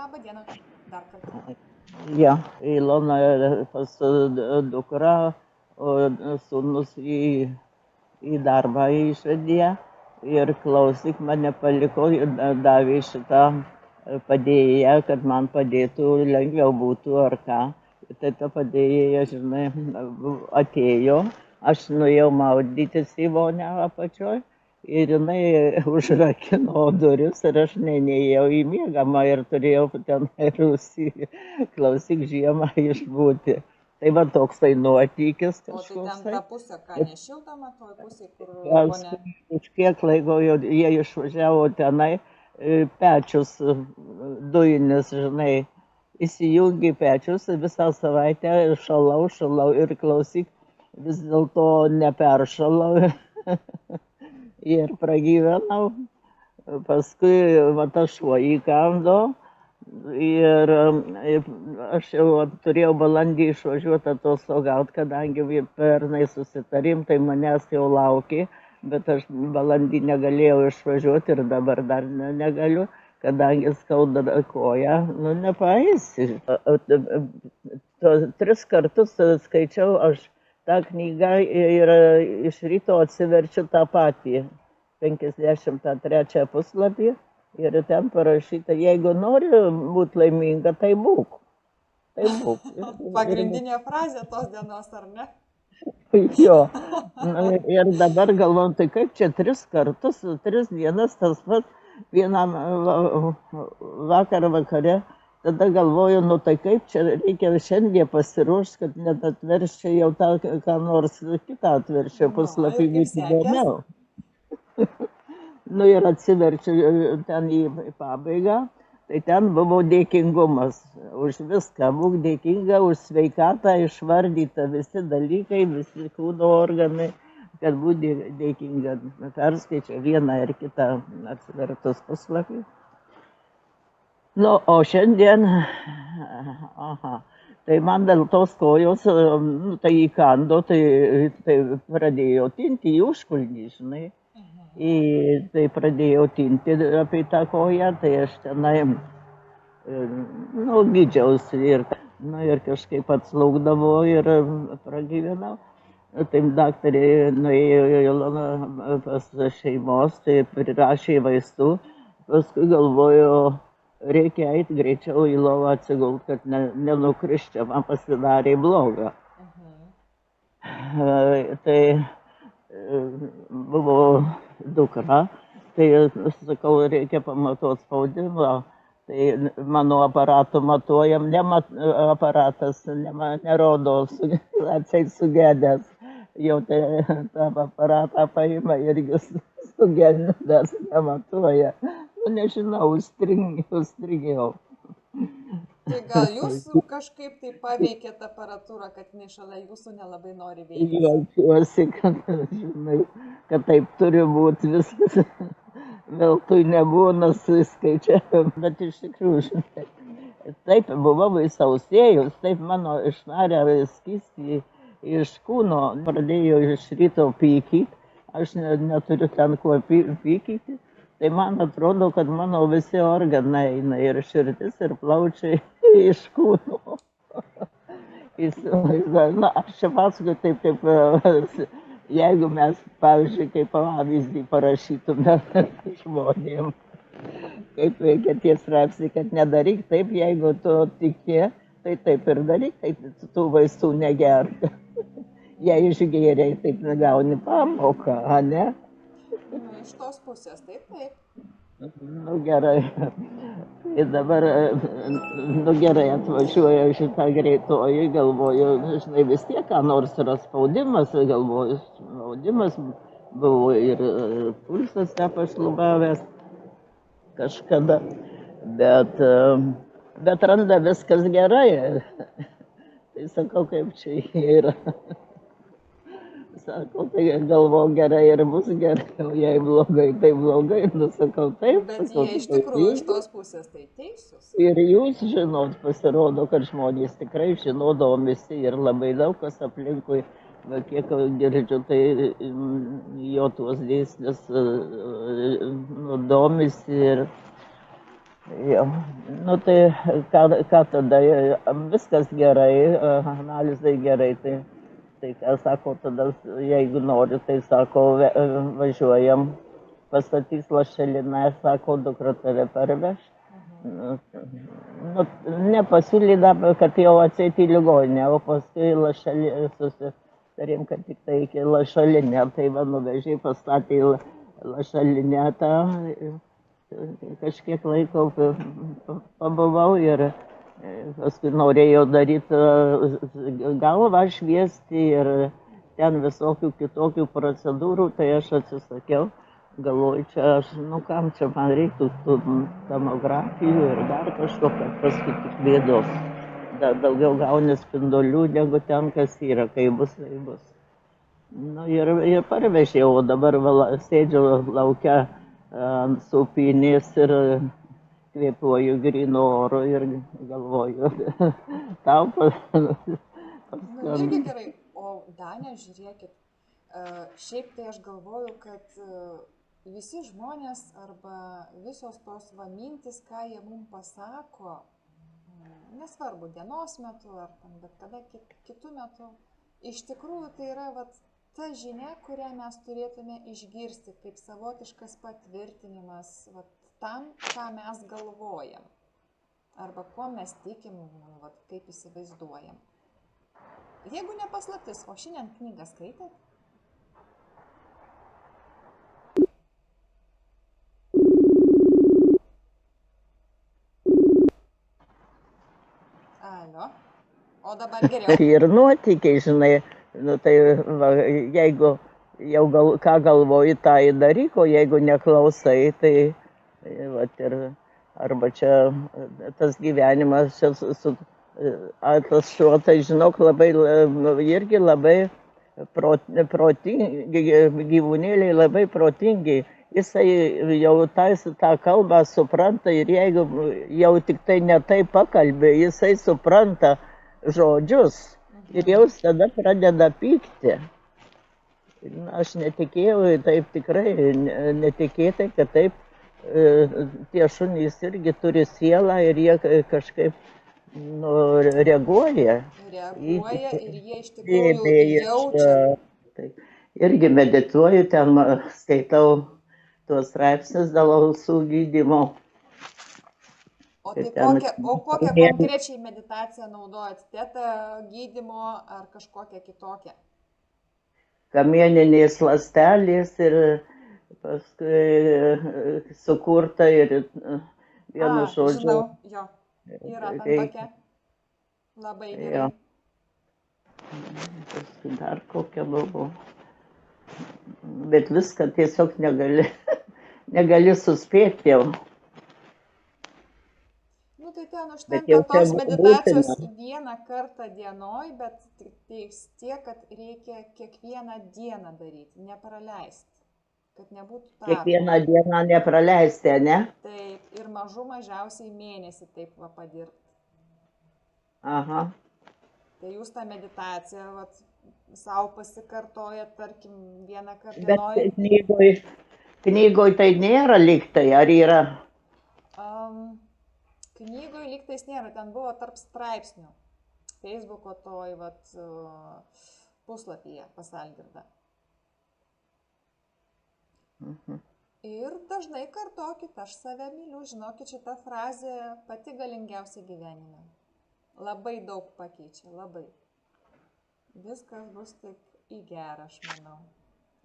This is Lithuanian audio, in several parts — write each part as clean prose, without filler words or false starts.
Labą dieną dar kartą. Ja, Ilona pas dukra, o sūnus į darbą išvedė ir klausyk mane paliko ir davė šitą padėjėją, kad man padėtų lengviau būtų ar ką. Tai ta padėjėja, žinai, atėjo, aš nuėjau maudytis į vonią apačioj. Ir jinai užrakino duris ir aš neėjau į miegamą ir turėjau ten klausyk žiemą išbūti. Tai va toksai nuotykis O tai ten kažkoks. ta pusė, ką nešiltama, toj pusė, kur vonia. Už kiek laiko jie išvažiavo tenai, pečius dujinis, žinai, įsijungi pečius visą savaitę, šalau ir klausyk, vis dėlto neperšalau. Ir pragyvenau, paskui va tas šuo įkando ir aš jau turėjau balandį išvažiuoti atostogauti, kadangi pernai susitarim, tai manęs jau laukė, bet aš balandį negalėjau išvažiuoti ir dabar dar negaliu, kadangi skauda koją, nu nepaeisi. 3 kartus skaičiau aš tą knygą ir iš ryto atsiverčiu tą patį, 53 puslapį ir ten parašyta, jeigu nori būti laiminga, tai būk. Tai būk. Pagrindinė frazė tos dienos, ar ne? Jo. Ir dabar galvom, tai kaip čia 3 kartus, 3 dienas tas pat, vienam vakare. Tada galvoju, nu tai kaip čia reikia šiandien pasiruošti, kad net atverščiau jau tą, ką nors kitą atverščiau puslapį, būtų įdomiau. Nu ir atsiverčiu ten į pabaigą, tai ten buvo dėkingumas už viską, būk dėkinga už sveikatą, išvardyta visi dalykai, visi kūno organai, kad būtų dėkinga. Perskaičiau vieną ir kitą atsivertus puslapį. Nu, o šiandien, tai man dėl tos kojos, tai įkando, tai pradėjo tinti į užkulnį, žinai. Tai pradėjo tinti apie tą koją, tai aš tenai, nu, gydžiausi ir kažkaip atslaukdavo ir pragyvenau. Taip daktarė nuėjo pas šeimos, tai prirašė vaistų, paskui galvoju, reikia eiti greičiau į lovą atsigult, kad nenukrisčiau, man pasidarė bloga. Tai buvo dukra, tai sakau, reikia pamatuoti spaudimą. Tai mano aparatų matuojam, aparatas nerodo, atseit sugedęs. Jau tą aparatą paima irgi sugedęs, nematuoja. Nežinau, užstrigėjau. Tai gal jūsų kažkaip tai paveikėt aparatūrą, kad jinai šalia jūsų nelabai nori veikti? Jaučiuosi, kad taip turi būti viskas. Veltui nebūna suskaičiavim, bet iš tikrųjų, žinai, taip buvau įsausėjus, taip mano išvarė skystį iš kūno, pradėjo iš ryto pykyti, aš neturiu ten kuo pykyti. Tai man atrodo, kad mano visi organai eina ir širdis, ir plaučiai iš kūno. Na, aš čia pasakoju taip, jeigu mes, pavyzdžiui, kaip pavyzdį parašytume žmonėm, kaip veikia tie straipsniai, kad nedaryk taip, jeigu tu tiki, tai taip ir daryk, taip tų vaistų negerk. Jei išgėrei, taip negauni pamoką, ne? Iš tos pusės, taip. Nu gerai. Ir dabar, nu gerai, atvažiuoja šitą greitoji, galvoju, žinai, vis tiek, ką nors yra spaudimas, galvoju, spaudimas buvo ir pulsas pašlubavęs kažkada, bet randa viskas gerai. Tai sakau, kaip čia yra. Sakau, tai galvoju gerai ir bus gerai, o jei blogai, tai blogai, nu sakau taip. Bet jie iš tikrųjų iš tos pusės tai teisūs. Ir jūs žinot, pasirodo, kad žmonės tikrai žinodomisi ir labai daug kas aplinkui, kiek girdžiu, tai jo tuos dėsnius domisi Jo. Nu tai ką tada, viskas gerai, analizai gerai, tai ką sako, tada jeigu nori, tai sako, važiuojam, pastatys lašelinę, sako, dukra tave parveš. Nu, nepasiūlydama, kad jau atseit į ligoninę, o paskui susitarėm, kad tik tai iki lašalinę, tai va nuvežė, pastatė į lašalinę tą, kažkiek laiko pabuvau ir paskui norėjau daryti galvą šviesti ir ten visokių kitokių procedūrų, tai aš atsisakiau. Galvoju, čia aš, nu kam čia man reiktų tų tomografijų ir dar kažko, kad paskui tik bėdos. Daugiau gauni spindulių negu ten, kas yra, kai bus, tai bus. Nu ir parvežiau, o dabar sėdžiu laukia ant supinės ir kvėpuoju grino oru ir galvoju, tau Nu, irgi gerai. O Danė, žiūrėkit, šiaip tai aš galvoju, kad visi žmonės arba visos tos va mintis, ką jie mums pasako, nesvarbu, dienos metu ar ten, bet kada kitų metų, iš tikrųjų tai yra vat, ta žinia, kurią mes turėtume išgirsti kaip savotiškas patvirtinimas vat, tam, ką mes galvojam. Arba kuo mes tikim, vat, kaip įsivaizduojam. Jeigu ne paslaptis, o šiandien knygą skaitėt? Alio. O dabar geriau. Ir nuotykiai, žinai, nu, tai va, jeigu jau ką galvoji, tą įdaryk, o jeigu neklausai, tai va, ir, arba čia tas gyvenimas, čia tas šuo, tai žinok, labai, irgi labai protingi, gyvūnėliai labai protingi. Jisai jau tą kalbą supranta ir jeigu jau tik tai ne taip pakalbė, jisai supranta žodžius ir jau tada pradeda pykti. Aš netikėjau, taip tikrai netikėtai, kad taip tie šunys irgi turi sielą ir jie kažkaip reaguoja. Reaguoja ir jie iš tikrųjų jaučia. Tai irgi medituoju, ten skaitau tuos straipsnius dėl ausų gydymo. O tai kokią konkrečiai meditaciją naudojat? Teta gydymo ar kažkokią kitokią? Kamieninės ląstelės ir paskui sukurta ir vienu žodžiu. Žinau, jo, yra ten tokia. Labai gerai. Paskui dar kokia buvo. Bet viską tiesiog negali suspėti jau. Nu tai ten užtenka tos meditacijos vieną kartą dienoj, bet tiek, kad reikia kiekvieną dieną daryti, nepraleisti, kad nebūtų tarpo. Kiekvieną dieną nepraleisti, ne? Taip, ir mažiausiai mėnesį taip va padirbti. Aha. Tai jūs tą meditaciją vat, savo pasikartojat, tarkim, vieną kartą dienoj. Bet knygoj tai nėra lygtai, ar yra? Knygoj lygtais nėra, ten buvo tarp straipsnių. Facebooko toj vat, puslapyje pas Algirdą. Ir dažnai kartokit, aš save myliu, žinokit, šita frazė pati galingiausia gyvenime. Labai daug pakeičia, labai. Viskas bus tik į gerą, aš manau.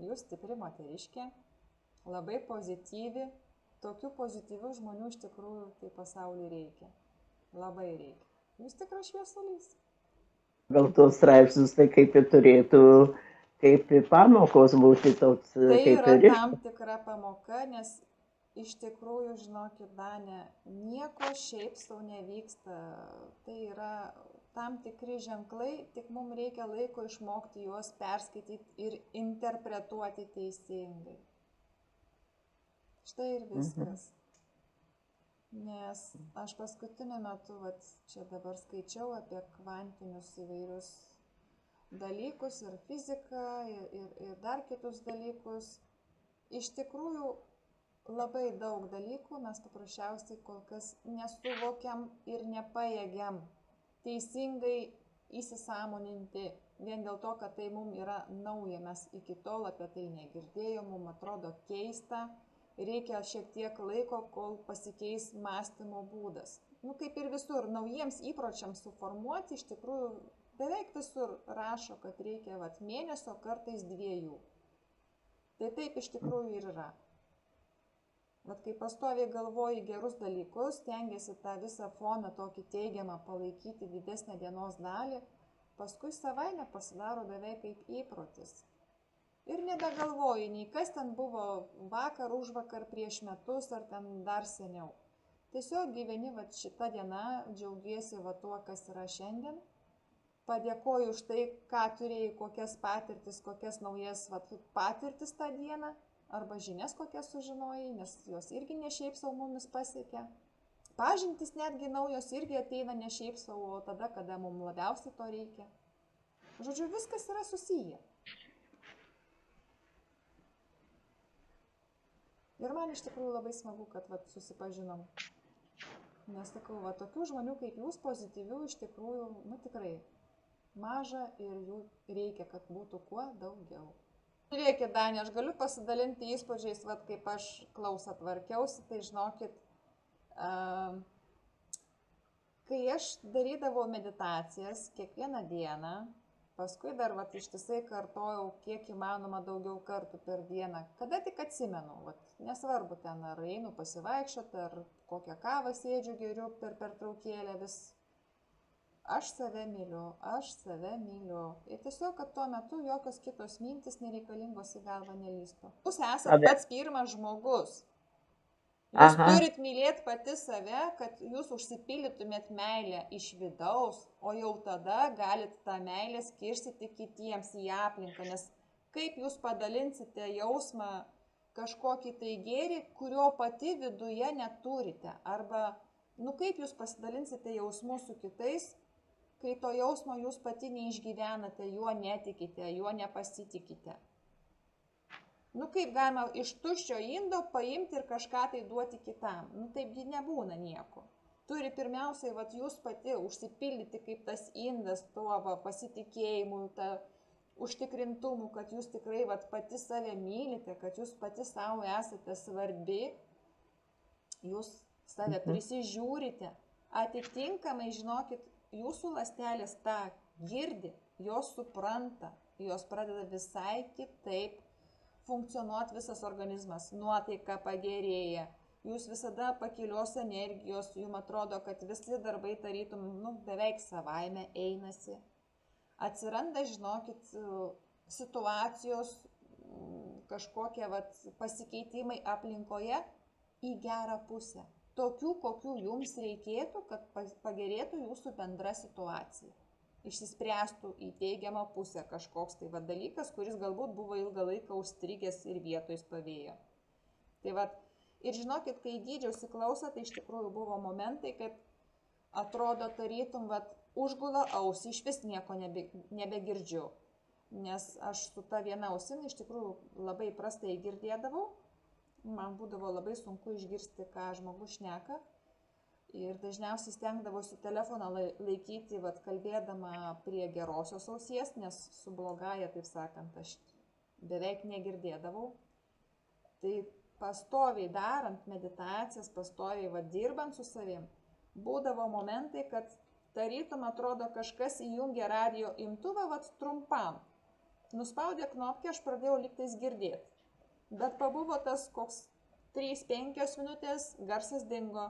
Jūs stipri moteriškė, labai pozityvi. Tokių pozityvių žmonių iš tikrųjų tai pasaulyje reikia. Labai reikia. Jūs tikras šviesulys. Gal tos straipsnius tai kaip ir turėtų, kaip pamokos būti toks. Tai yra tam tikra pamoka, nes iš tikrųjų, žinokit, Danė, nieko šiaip sau nevyksta. Tai yra tam tikri ženklai, tik mums reikia laiko išmokti juos perskaityti ir interpretuoti teisingai. Štai ir viskas. Nes aš paskutiniu metu, vat, čia dabar skaičiau apie kvantinius įvairius dalykus ir fiziką ir dar kitus dalykus. Iš tikrųjų, labai daug dalykų mes paprasčiausiai kol kas nesuvokiam ir nepajėgiam teisingai įsisąmoninti, vien dėl to, kad tai mums yra nauja, mes iki tol apie tai negirdėjom, mums atrodo keista, reikia šiek tiek laiko, kol pasikeis mąstymo būdas. Nu, kaip ir visur, naujiems įpročiams suformuoti, iš tikrųjų, beveik visur rašo, kad reikia mėnesio, kartais 2. Tai taip iš tikrųjų ir yra. Kai pastoviai galvoji gerus dalykus, stengiasi tą visą foną tokį teigiamą palaikyti didesnę dienos dalį, paskui savaime pasidaro beveik kaip įprotis. Ir nebegalvoji, nei kas ten buvo vakar, užvakar, prieš metus ar ten dar seniau. Tiesiog gyveni šitą dieną, džiaugiesi tuo, kas yra šiandien, padėkoju už tai, ką turėjai, kokias patirtis, kokias naujas patirtis tą dieną, arba žinias kokias sužinojai, nes jos irgi ne šiaip savo mumis pasiekia. Pažintis netgi naujos irgi ateina ne šiaip savo, o tada, kada mums labiausiai to reikia. Žodžiu, viskas yra susiję. Ir man iš tikrųjų labai smagu, kad susipažinom. Nes sakau, tokių žmonių kaip jūs, pozityvių, iš tikrųjų, tikrai maža ir jų reikia, kad būtų kuo daugiau. Žiūrėkit, Dani, aš galiu pasidalinti įspūdžiais, kaip aš klausą tvarkiausi, tai žinokit, kai aš darydavau meditacijas kiekvieną dieną, paskui dar ištisai kartojau kiek įmanoma daugiau kartų per dieną, kada tik atsimenu, nesvarbu ten ar einu pasivaikščioti, ar kokią kavą sėdžiu geriu per pertraukėlę vis. Aš save myliu, aš save myliu. Ir tiesiog, kad tuo metu jokios kitos mintis nereikalingos į galvą nelystų. Jūs esate pats pirmas žmogus. Jūs turit mylėti pati save, kad jūs užsipildytumėt meilę iš vidaus, o jau tada galit tą meilę skirstyti kitiems į aplinką. Nes kaip jūs padalinsite jausmą kažkokį tai gėrį, kurio pati viduje neturite. Arba, kaip jūs pasidalinsite jausmu su kitais, kai to jausmo jūs pati neišgyvenate, juo netikite, juo nepasitikite. Kaip galima iš tuščio indo paimti ir kažką tai duoti kitam. Taip nebūna nieko. Turi pirmiausiai jūs pati užsipildyti kaip tas indas tuo pasitikėjimu, užtikrintumu, kad jūs tikrai pati save mylite, kad jūs pati savo esate svarbi, jūs save prisižiūrite. Atitinkamai, žinokit, jūsų ląstelės tą girdi, jos supranta, jos pradeda visai kitaip funkcionuoti visas organizmas, nuotaika pagerėja, jūs visada pakilios energijos, jums atrodo, kad visi darbai tarytum beveik savaime einasi. Atsiranda, žinokit, situacijos, kažkokie pasikeitimai aplinkoje į gerą pusę. Tokių, kokių jums reikėtų, kad pagerėtų jūsų bendra situacija. Išsispręstų į teigiamą pusę kažkoks tai dalykas, kuris galbūt buvo ilgą laiką užstrigęs ir vietoj stovėjo. Ir žinokit, kai gydžiausi klausą, tai iš tikrųjų buvo momentai, kad atrodo tarytum, užgula ausį, iš vis nieko nebegirdžiu. Nes aš su ta viena ausim iš tikrųjų labai prastai girdėdavau. Man būdavo labai sunku išgirsti, ką žmogus šneka. Ir dažniausiai stengdavosi telefoną laikyti, kalbėdama prie gerosios ausies, nes su blogaja, taip sakant, aš beveik negirdėdavau. Tai pastoviai darant meditacijas, pastoviai dirbant su savim, būdavo momentai, kad tarytum atrodo kažkas įjungė radijo imtuvą trumpam. Nuspaudė knopkę, aš pradėjau lygtais girdėti. Bet pabuvo tas koks 3-5 minutės, garsas dingo.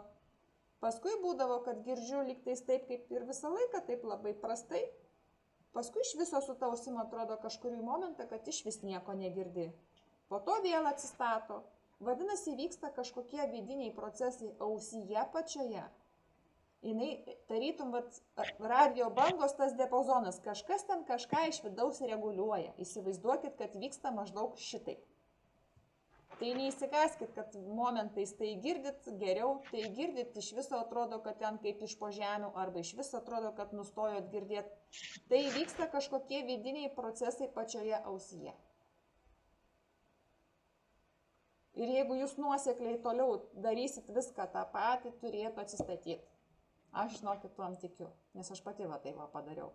Paskui būdavo, kad girdžiu lygtais taip, kaip ir visą laiką, taip labai prastai. Paskui iš viso su ta ausim atrodo kažkurį momentą, kad iš vis nieko negirdi. Po to vėl atsistato. Vadinasi, vyksta kažkokie vidiniai procesai ausyje pačioje. Jinai, tarytum, radio bangos tas diapazonas, kažkas ten kažką iš vidaus reguliuoja. Įsivaizduokit, kad vyksta maždaug šitaip. Tai neįsikaskit, kad momentais tai girdit geriau, tai girdit iš viso atrodo, kad ten kaip iš po žemių, arba iš viso atrodo, kad nustojot girdėti. Tai vyksta kažkokie vidiniai procesai pačioje ausyje. Ir jeigu jūs nuosekliai toliau darysit viską tą patį, turėtų atsistatyti. Aš žinokit, tuom tikiu, nes aš pati va tai va padariau.